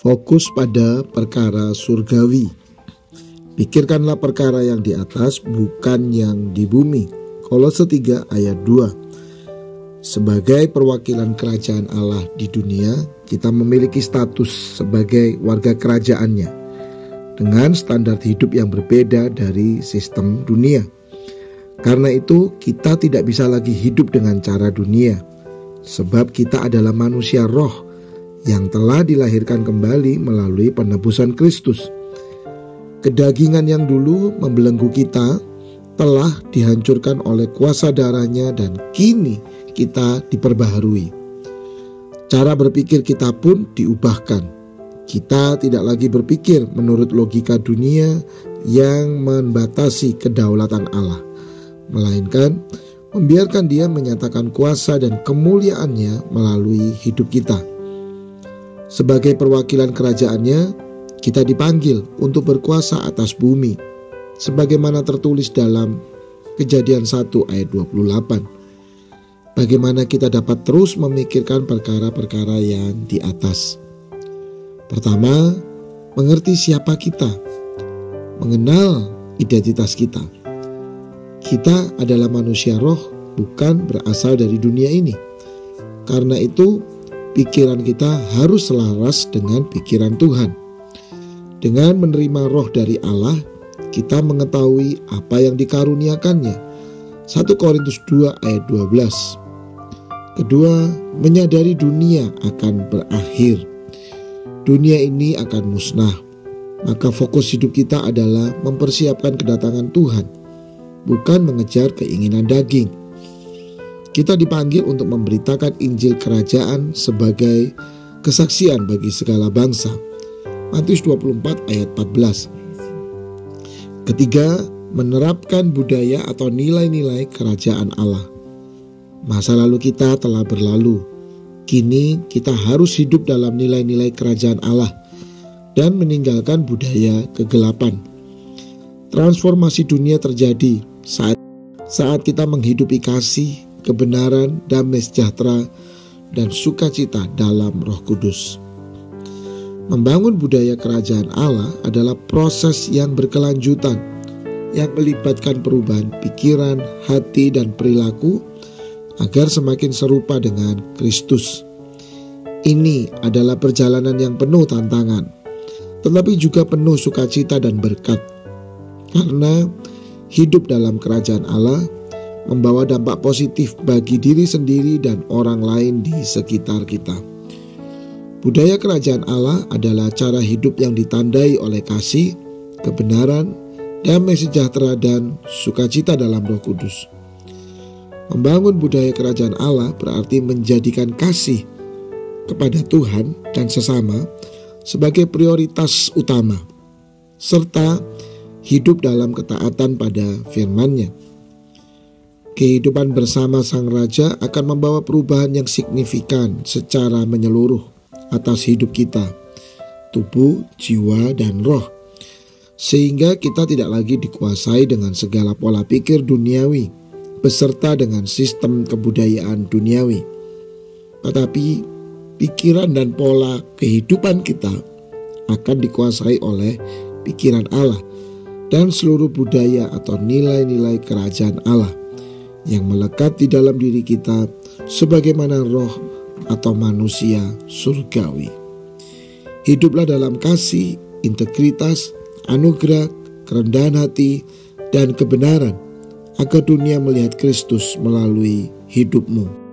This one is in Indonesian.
Fokus pada perkara surgawi. Pikirkanlah perkara yang di atas, bukan yang di bumi. Kolose 3 ayat 2. Sebagai perwakilan kerajaan Allah di dunia, kita memiliki status sebagai warga kerajaannya dengan standar hidup yang berbeda dari sistem dunia. Karena itu, kita tidak bisa lagi hidup dengan cara dunia, sebab kita adalah manusia roh yang telah dilahirkan kembali melalui penebusan Kristus. Kedagingan yang dulu membelenggu kita telah dihancurkan oleh kuasa darahnya dan kini kita diperbaharui. Cara berpikir kita pun diubahkan. Kita tidak lagi berpikir menurut logika dunia yang membatasi kedaulatan Allah, melainkan membiarkan Dia menyatakan kuasa dan kemuliaannya melalui hidup kita. Sebagai perwakilan kerajaannya, kita dipanggil untuk berkuasa atas bumi, sebagaimana tertulis dalam Kejadian 1 ayat 28. Bagaimana kita dapat terus memikirkan perkara-perkara yang di atas? Pertama, mengerti siapa kita, mengenal identitas kita. Kita adalah manusia roh, bukan berasal dari dunia ini. Karena itu, pikiran kita harus selaras dengan pikiran Tuhan. Dengan menerima roh dari Allah, kita mengetahui apa yang dikaruniakannya. 1 Korintus 2 ayat 12. Kedua, menyadari dunia akan berakhir. Dunia ini akan musnah. Maka fokus hidup kita adalah mempersiapkan kedatangan Tuhan, bukan mengejar keinginan daging. Kita dipanggil untuk memberitakan Injil Kerajaan sebagai kesaksian bagi segala bangsa. Matius 24 ayat 14. Ketiga, menerapkan budaya atau nilai-nilai kerajaan Allah. Masa lalu kita telah berlalu. Kini kita harus hidup dalam nilai-nilai kerajaan Allah dan meninggalkan budaya kegelapan. Transformasi dunia terjadi saat kita menghidupi kasih, kebenaran, damai sejahtera, dan sukacita dalam Roh Kudus. Membangun budaya kerajaan Allah adalah proses yang berkelanjutan yang melibatkan perubahan pikiran, hati, dan perilaku agar semakin serupa dengan Kristus. Ini adalah perjalanan yang penuh tantangan, tetapi juga penuh sukacita dan berkat. Karena hidup dalam kerajaan Allah membawa dampak positif bagi diri sendiri dan orang lain di sekitar kita. Budaya kerajaan Allah adalah cara hidup yang ditandai oleh kasih, kebenaran, damai sejahtera, dan sukacita dalam Roh Kudus. Membangun budaya kerajaan Allah berarti menjadikan kasih kepada Tuhan dan sesama sebagai prioritas utama, serta hidup dalam ketaatan pada firman-Nya. Kehidupan bersama Sang Raja akan membawa perubahan yang signifikan secara menyeluruh atas hidup kita, tubuh, jiwa, dan roh. Sehingga kita tidak lagi dikuasai dengan segala pola pikir duniawi beserta dengan sistem kebudayaan duniawi. Tetapi pikiran dan pola kehidupan kita akan dikuasai oleh pikiran Allah dan seluruh budaya atau nilai-nilai kerajaan Allah yang melekat di dalam diri kita sebagaimana roh atau manusia surgawi. Hiduplah dalam kasih, integritas, anugerah, kerendahan hati, dan kebenaran agar dunia melihat Kristus melalui hidupmu.